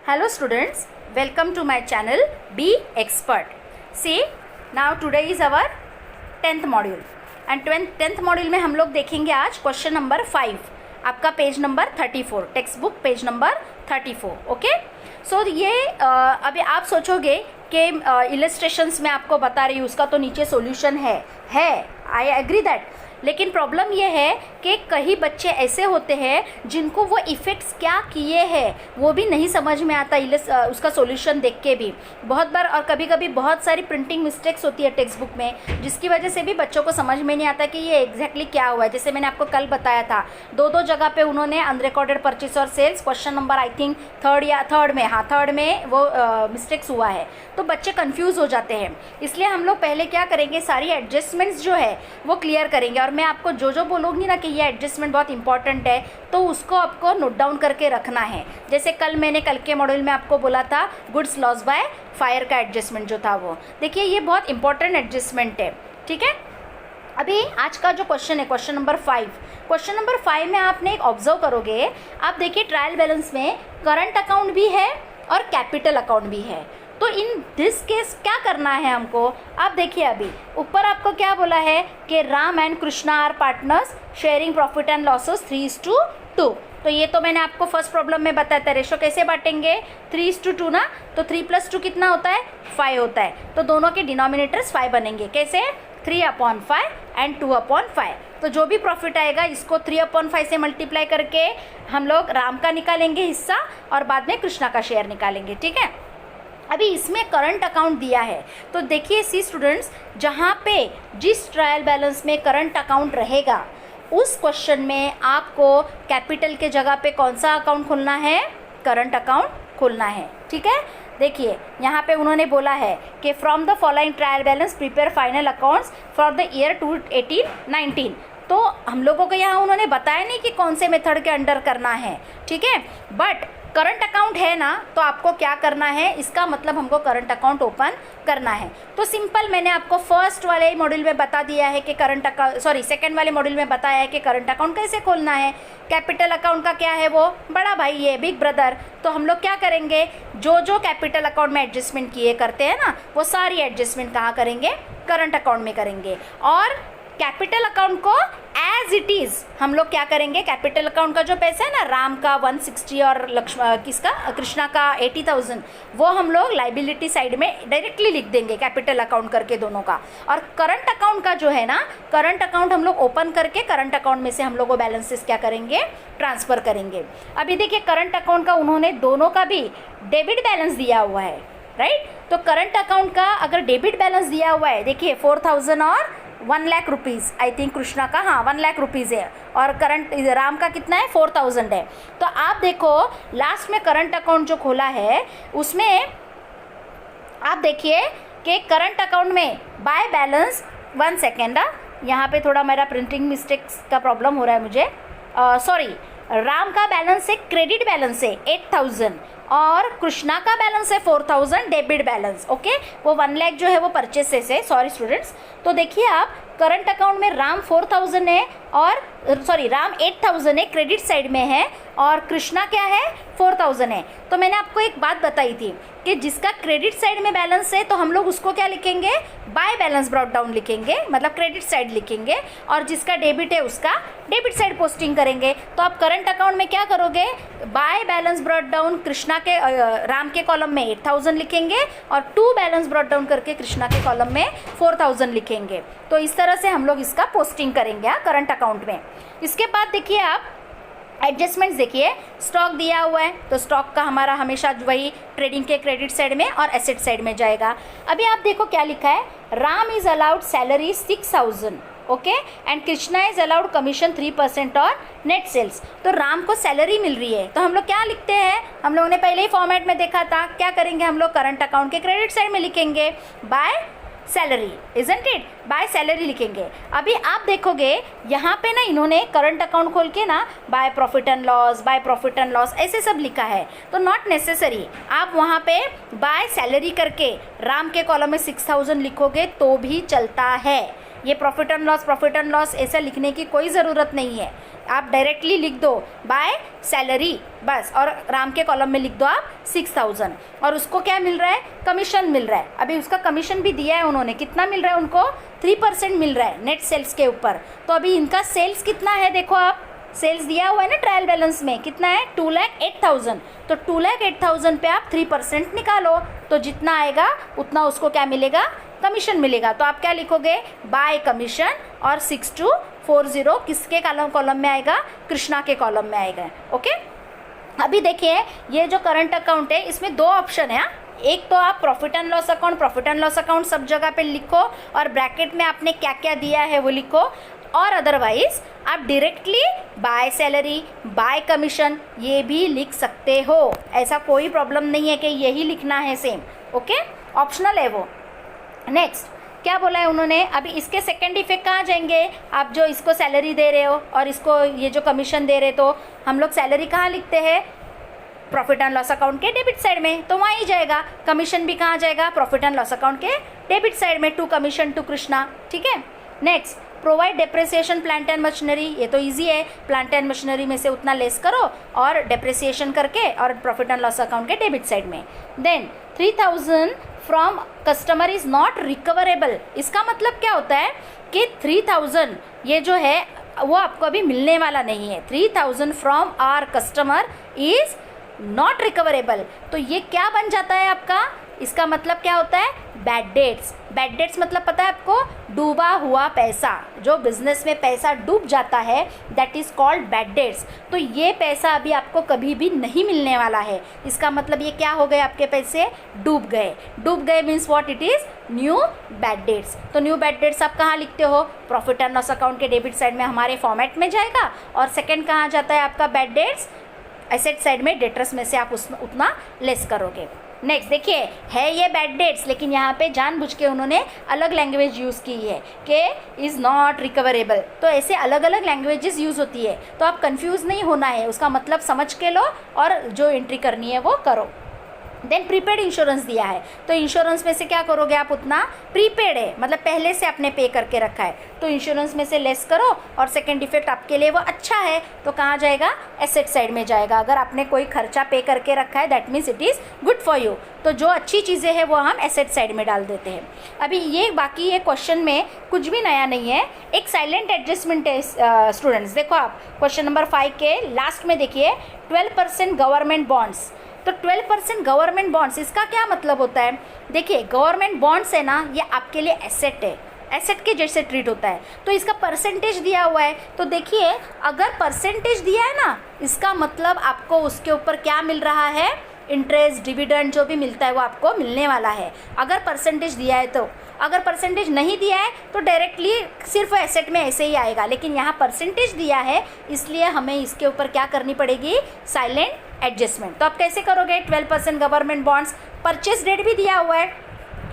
Hello students, welcome to my channel Be Expert. See, now today is our 10th module and 10th module में हम लोग देखेंगे आज question number 5, आपका page number 34, textbook page number 34. Okay, so ये अभी आप सोचोगे कि इलस्ट्रेशंस में आपको बता रही हूँ उसका तो नीचे सॉल्यूशन है. आई एग्री दैट, लेकिन प्रॉब्लम ये है कि कई बच्चे ऐसे होते हैं जिनको वो इफ़ेक्ट्स क्या किए हैं वो भी नहीं समझ में आता उसका सॉल्यूशन देख के भी बहुत बार. और कभी कभी बहुत सारी प्रिंटिंग मिस्टेक्स होती है टेक्स्ट बुक में, जिसकी वजह से भी बच्चों को समझ में नहीं आता कि ये एग्जैक्टली क्या हुआ है. जैसे मैंने आपको कल बताया था, दो जगह पे उन्होंने अनरिकॉर्डेड परचेस और sales question number I think third में वो मिस्टेक्स हुआ है, तो बच्चे कन्फ्यूज़ हो जाते हैं. इसलिए हम लोग पहले क्या करेंगे, सारी एडजस्टमेंट्स जो है वो क्लियर करेंगे. और मैं आपको जो बोलूँगी ना कि ये एडजस्टमेंट बहुत इंपॉर्टेंट है, तो उसको आपको नोट डाउन करके रखना है. जैसे मैंने कल के मॉड्यूल में आपको बोला था गुड्स लॉस बाय फायर का एडजस्टमेंट जो था वो देखिए, ये बहुत इंपॉर्टेंट एडजस्टमेंट है. ठीक है, अभी आज का जो क्वेश्चन है क्वेश्चन नंबर 5 में आपने एक ऑब्जर्व करोगे, आप देखिए ट्रायल बैलेंस में करंट अकाउंट भी है और कैपिटल अकाउंट भी है. तो इन दिस केस क्या करना है हमको, आप देखिए अभी ऊपर आपको क्या बोला है कि Ram and Krishna are partners sharing profit and losses 3:2. तो ये तो मैंने आपको फर्स्ट प्रॉब्लम में बताया था. रेशो कैसे बांटेंगे, 3:2 ना, तो 3 + 2 कितना होता है, 5 होता है. तो दोनों के डिनोमिनेटर्स 5 बनेंगे. कैसे, 3/5 एंड 2/5. तो जो भी प्रॉफिट आएगा इसको 3/5 से मल्टीप्लाई करके हम लोग राम का निकालेंगे हिस्सा और बाद में कृष्णा का शेयर निकालेंगे. ठीक है, अभी इसमें करंट अकाउंट दिया है, तो देखिए सी स्टूडेंट्स, जहाँ पे जिस ट्रायल बैलेंस में करंट अकाउंट रहेगा उस क्वेश्चन में आपको कैपिटल के जगह पे कौन सा अकाउंट खोलना है, करंट अकाउंट खोलना है. ठीक है, देखिए यहाँ पे उन्होंने बोला है कि from the following trial balance prepare final accounts for the year 2018-19. तो हम लोगों को यहाँ उन्होंने बताया नहीं कि कौन से मेथड के अंडर करना है. ठीक है, बट करंट अकाउंट है ना, तो आपको क्या करना है, इसका मतलब हमको करंट अकाउंट ओपन करना है. तो सिंपल, मैंने आपको फर्स्ट वाले मॉड्यूल में बता दिया है कि सेकंड वाले मॉड्यूल में बताया है कि करंट अकाउंट कैसे खोलना है. कैपिटल अकाउंट का क्या है, वो बड़ा भाई है, बिग ब्रदर. तो हम लोग क्या करेंगे, जो कैपिटल अकाउंट में एडजस्टमेंट किए करते हैं ना, वो सारी एडजस्टमेंट कहाँ करेंगे, करंट अकाउंट में करेंगे. और कैपिटल अकाउंट को एज इट इज़ हम लोग क्या करेंगे, कैपिटल अकाउंट का जो पैसा है ना, राम का 160 और कृष्णा का 80,000, वो हम लोग लाइबिलिटी साइड में डायरेक्टली लिख देंगे कैपिटल अकाउंट करके दोनों का. और करंट अकाउंट का जो है ना, करंट अकाउंट हम लोग ओपन करके करंट अकाउंट में से हम लोग वो बैलेंसेस क्या करेंगे, ट्रांसफ़र करेंगे. अभी देखिए करंट अकाउंट का उन्होंने दोनों का भी डेबिट बैलेंस दिया हुआ है, राइट. तो करंट अकाउंट का अगर डेबिट बैलेंस दिया हुआ है, देखिए 4,000 और 1 lakh rupees, I think Krishna का 1 लाख रुपीज़ है और करंट राम का कितना है, 4,000 है. तो आप देखो लास्ट में करंट अकाउंट जो खोला है उसमें आप देखिए कि करंट अकाउंट में बाय बैलेंस 1 सेकेंड, यहाँ पे थोड़ा मेरा प्रिंटिंग मिस्टेक्स का प्रॉब्लम हो रहा है मुझे, सॉरी. राम का बैलेंस है, क्रेडिट बैलेंस है 8,000 और कृष्णा का बैलेंस है 4,000 डेबिट बैलेंस. ओके, वो 1 लाख जो है वो परचेसेस है, सॉरी स्टूडेंट्स. तो देखिए आप करंट अकाउंट में राम 4,000 है और राम 8,000 है, क्रेडिट साइड में है, और कृष्णा क्या है, 4,000 है. तो मैंने आपको एक बात बताई थी कि जिसका क्रेडिट साइड में बैलेंस है तो हम लोग उसको क्या लिखेंगे, बाय बैलेंस ब्रॉट डाउन लिखेंगे, मतलब क्रेडिट साइड लिखेंगे, और जिसका डेबिट है उसका डेबिट साइड पोस्टिंग करेंगे. तो आप करंट अकाउंट में क्या करोगे, by balance brought down Krishna के राम के कॉलम में 8,000 लिखेंगे और टू बैलेंस ब्रॉट डाउन करके कृष्णा के कॉलम में 4,000 लिखेंगे. तो इस तरह से हम लोग इसका पोस्टिंग करेंगे करंट अकाउंट में. इसके बाद देखिए आप एडजस्टमेंट्स, देखिए स्टॉक दिया हुआ है तो स्टॉक का हमारा हमेशा वही ट्रेडिंग के क्रेडिट साइड में और एसेट साइड में जाएगा. अभी आप देखो क्या लिखा है, Ram is allowed salary 6,000, okay, and Krishna is allowed commission 3% और नेट सेल्स. तो राम को सैलरी मिल रही है, तो हम लोग क्या लिखते हैं, हम लोगों ने पहले ही फॉर्मेट में देखा था, क्या करेंगे हम लोग करंट अकाउंट के क्रेडिट साइड में लिखेंगे by salary, isn't it, by salary लिखेंगे. अभी आप देखोगे यहाँ पे ना इन्होंने करंट अकाउंट खोल के ना बाय प्रॉफिट एंड लॉस ऐसे सब लिखा है. तो नॉट नेसेसरी, आप वहाँ पे बाय सैलरी करके राम के कॉलम में 6,000 लिखोगे तो भी चलता है. ये प्रॉफिट एंड लॉस ऐसा लिखने की कोई ज़रूरत नहीं है. आप डायरेक्टली लिख दो बाय सैलरी बस, और राम के कॉलम में लिख दो आप 6000, और उसको क्या मिल रहा है, कमीशन मिल रहा है। अभी उसका कमीशन भी दिया है उन्होंने, कितना मिल रहा है उनको, 3% मिल रहा है नेट सेल्स के ऊपर। तो अभी इनका सेल्स कितना है, देखो आप सेल्स दिया हुआ है ना ट्रायल बैलेंस में, कितना है 2,08,000। तो 2,08,000 पे आप 3% निकालो, तो जितना आएगा उतना उसको क्या मिलेगा, कमीशन मिलेगा। तो आप क्या लिखोगे, बाय कमीशन, और 6240 किसके कॉलम में आएगा, कृष्णा के कॉलम में आएगा। ओके, अभी देखिए ये जो करंट अकाउंट है इसमें दो ऑप्शन है। एक तो आप प्रॉफिट एंड लॉस अकाउंट सब जगह पे लिखो, और ब्रैकेट में आपने क्या क्या दिया है वो लिखो, और अदरवाइज आप directly by salary bye commission ये भी लिख सकते हो, ऐसा कोई प्रॉब्लम नहीं है कि यही लिखना है सेम। ओके, ऑप्शनल है वो। नेक्स्ट क्या बोला है उन्होंने, अभी इसके सेकंड इफेक्ट कहाँ जाएंगे, आप जो इसको सैलरी दे रहे हो और इसको ये जो कमीशन दे रहे, तो हम लोग सैलरी कहाँ लिखते हैं, प्रॉफिट एंड लॉस अकाउंट के डेबिट साइड में, तो वहाँ ही जाएगा। कमीशन भी कहाँ जाएगा, प्रॉफिट एंड लॉस अकाउंट के डेबिट साइड में, टू कमीशन टू कृष्णा। ठीक है, next provide depreciation plant and machinery, ये तो इजी है, प्लांट एंड मशीनरी में से उतना लेस करो और डेप्रिसिएशन करके, और प्रॉफिट एंड लॉस अकाउंट के डेबिट साइड में। Then 3000 from customer is not recoverable, इसका मतलब क्या होता है कि 3000 ये जो है वो आपको अभी मिलने वाला नहीं है। 3000 from our customer is not recoverable, तो ये क्या बन जाता है आपका, इसका मतलब क्या होता है, बैड डेट्स। बैड डेट्स मतलब पता है आपको, डूबा हुआ पैसा, जो बिजनेस में पैसा डूब जाता है that is called bad debts. तो ये पैसा अभी आपको कभी भी नहीं मिलने वाला है, इसका मतलब ये क्या हो गए, आपके पैसे डूब गए means what, it is new bad debts. तो न्यू बैड डेट्स आप कहाँ लिखते हो, प्रॉफिट एंड लॉस अकाउंट के डेबिट साइड में हमारे फॉर्मेट में जाएगा, और सेकेंड कहाँ जाता है आपका बैड डेट्स, एसेट साइड में, डेटर्स में से आप उतना लेस करोगे। नेक्स्ट देखिए, है ये बैड डेट्स, लेकिन यहाँ पे जानबूझ के उन्होंने अलग लैंग्वेज यूज़ की है कि इज़ नॉट रिकवरेबल। तो ऐसे अलग अलग लैंग्वेजेस यूज़ होती है, तो आप कंफ्यूज नहीं होना है, उसका मतलब समझ के लो और जो एंट्री करनी है वो करो। देन प्रीपेड इंश्योरेंस दिया है, तो इंश्योरेंस में से क्या करोगे आप, उतना प्रीपेड है मतलब पहले से आपने पे करके रखा है, तो इंश्योरेंस में से लेस करो, और सेकंड इफेक्ट आपके लिए वो अच्छा है, तो कहाँ जाएगा, एसेट साइड में जाएगा। अगर आपने कोई खर्चा पे करके रखा है that means it is good for you, तो जो अच्छी चीज़ें हैं वो हम एसेट साइड में डाल देते हैं। अभी ये बाकी ये क्वेश्चन में कुछ भी नया नहीं है, एक साइलेंट एडजस्टमेंट है स्टूडेंट्स। देखो आप क्वेश्चन नंबर 5 के लास्ट में देखिए 12% गवर्नमेंट बॉन्ड्स, तो 12% गवर्नमेंट बॉन्ड्स इसका क्या मतलब होता है, देखिए गवर्नमेंट बॉन्ड्स है ना, ये आपके लिए एसेट है, एसेट के जैसे ट्रीट होता है, तो इसका परसेंटेज दिया हुआ है। तो देखिए अगर परसेंटेज दिया है ना, इसका मतलब आपको उसके ऊपर क्या मिल रहा है, इंटरेस्ट डिविडेंड जो भी मिलता है वो आपको मिलने वाला है, अगर परसेंटेज दिया है तो। अगर परसेंटेज नहीं दिया है तो डायरेक्टली सिर्फ एसेट में ऐसे ही आएगा, लेकिन यहाँ परसेंटेज दिया है इसलिए हमें इसके ऊपर क्या करनी पड़ेगी, साइलेंट एडजस्टमेंट। तो आप कैसे करोगे, 12% गवर्नमेंट बॉन्ड्स, परचेस डेट भी दिया हुआ है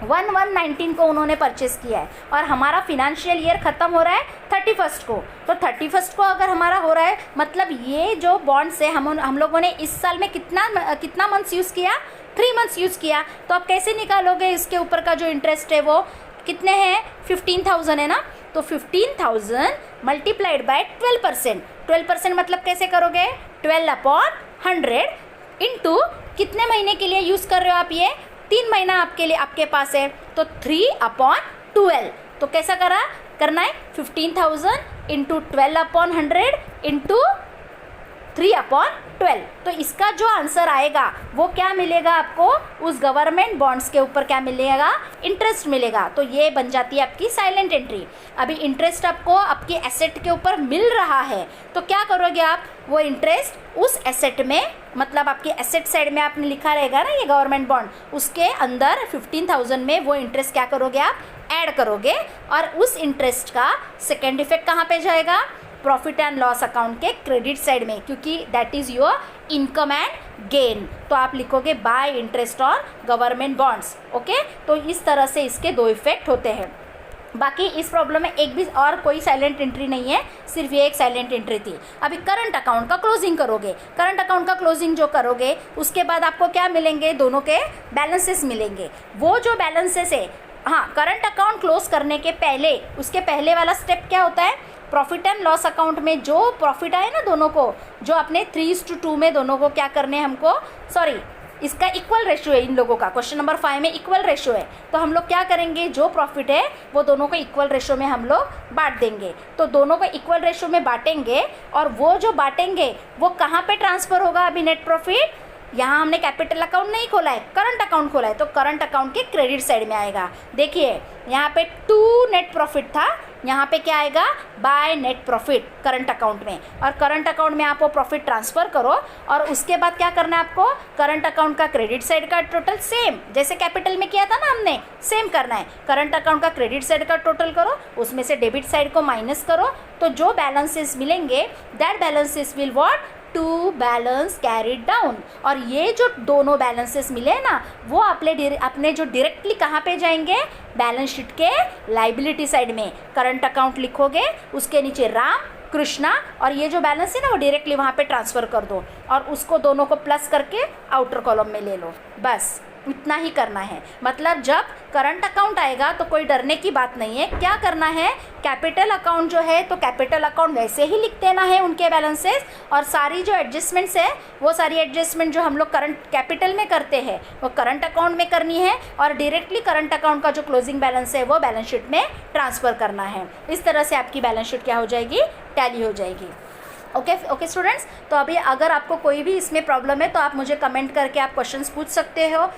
1/1/19 को उन्होंने परचेस किया है, और हमारा फिनेंशियल ईयर ख़त्म हो रहा है 31 को, तो 31 को अगर हमारा हो रहा है मतलब ये जो बॉन्ड्स है हम लोगों ने इस साल में कितना मंथ्स यूज़ किया, 3 मंथ्स यूज़ किया, तो आप कैसे निकालोगे इसके ऊपर का जो इंटरेस्ट है वो कितने हैं, 15,000 है ना, तो 15,000 मल्टीप्लाइड बाय 12%, 12% मतलब कैसे करोगे, 12/100 इंटू कितने महीने के लिए यूज़ कर रहे हो आप, ये 3 महीना आपके लिए आपके पास है, तो 3/12, तो कैसा करना है 15,000 इंटू 12/100 इंटू 3/12, तो इसका जो आंसर आएगा वो क्या मिलेगा आपको, उस गवर्नमेंट बॉन्ड्स के ऊपर क्या मिलेगा, इंटरेस्ट मिलेगा। तो ये बन जाती है आपकी साइलेंट एंट्री। अभी इंटरेस्ट आपको आपकी एसेट के ऊपर मिल रहा है, तो क्या करोगे आप, वो इंटरेस्ट उस एसेट में, मतलब आपकी एसेट साइड में आपने लिखा रहेगा ना ये गवर्नमेंट बॉन्ड, उसके अंदर 15,000 में वो इंटरेस्ट क्या करोगे आप, ऐड करोगे, और उस इंटरेस्ट का सेकेंड इफेक्ट कहाँ पे जाएगा, प्रॉफिट एंड लॉस अकाउंट के क्रेडिट साइड में, क्योंकि that is your income and gain, तो आप लिखोगे bye interest on government bonds. Okay, तो इस तरह से इसके 2 इफेक्ट होते हैं। बाकी इस प्रॉब्लम में एक भी और कोई साइलेंट एंट्री नहीं है, सिर्फ ये एक साइलेंट एंट्री थी। अभी करंट अकाउंट का क्लोजिंग करोगे, करंट अकाउंट का क्लोजिंग जो करोगे उसके बाद आपको क्या मिलेंगे, दोनों के बैलेंसेस मिलेंगे। वो जो बैलेंसेस है, हाँ करंट अकाउंट क्लोज करने के पहले, उसके पहले वाला स्टेप क्या होता है, प्रॉफिट एंड लॉस अकाउंट में जो प्रॉफिट आए ना दोनों को, जो अपने 3:2 में दोनों को क्या करने हैं हमको, सॉरी इसका इक्वल रेशियो है इन लोगों का, क्वेश्चन नंबर 5 में इक्वल रेशियो है। तो हम लोग क्या करेंगे, जो प्रॉफिट है वो दोनों को इक्वल रेशियो में हम लोग बांट देंगे। तो दोनों को इक्वल रेशियो में बांटेंगे और वो जो बांटेंगे वो कहाँ पे ट्रांसफ़र होगा अभी नेट प्रॉफिट, यहाँ हमने कैपिटल अकाउंट नहीं खोला है, करंट अकाउंट खोला है, तो करंट अकाउंट के क्रेडिट साइड में आएगा। देखिए यहाँ पे 2 नेट प्रॉफिट था, यहाँ पे क्या आएगा, by net profit current account में, और करंट अकाउंट में आप वो प्रॉफिट ट्रांसफ़र करो और उसके बाद क्या करना है आपको, करंट अकाउंट का क्रेडिट साइड का टोटल सेम जैसे कैपिटल में किया था ना हमने, सेम करना है। करंट अकाउंट का क्रेडिट साइड का टोटल करो, उसमें से डेबिट साइड को माइनस करो, तो जो बैलेंसेस मिलेंगे that balances will what, to balance carried down. और ये जो दोनों बैलेंसेस मिले ना वो अपने जो डायरेक्टली कहाँ पे जाएंगे, बैलेंस शीट के लाइबिलिटी साइड में। करंट अकाउंट लिखोगे, उसके नीचे राम कृष्णा, और ये जो बैलेंस है ना वो डायरेक्टली वहाँ पे ट्रांसफ़र कर दो और उसको दोनों को प्लस करके आउटर कॉलम में ले लो, बस इतना ही करना है। मतलब जब करंट अकाउंट आएगा तो कोई डरने की बात नहीं है। क्या करना है, कैपिटल अकाउंट जो है तो कैपिटल अकाउंट वैसे ही लिख देना है उनके बैलेंसेस, और सारी जो एडजस्टमेंट्स है वो सारी एडजस्टमेंट जो हम लोग करंट कैपिटल में करते हैं वो करंट अकाउंट में करनी है, और डायरेक्टली करंट अकाउंट का जो क्लोजिंग बैलेंस है वो बैलेंस शीट में ट्रांसफ़र करना है। इस तरह से आपकी बैलेंस शीट क्या हो जाएगी, टैली हो जाएगी। ओके स्टूडेंट्स, तो अभी अगर आपको कोई भी इसमें प्रॉब्लम है तो आप मुझे कमेंट करके आप क्वेश्चंस पूछ सकते हो।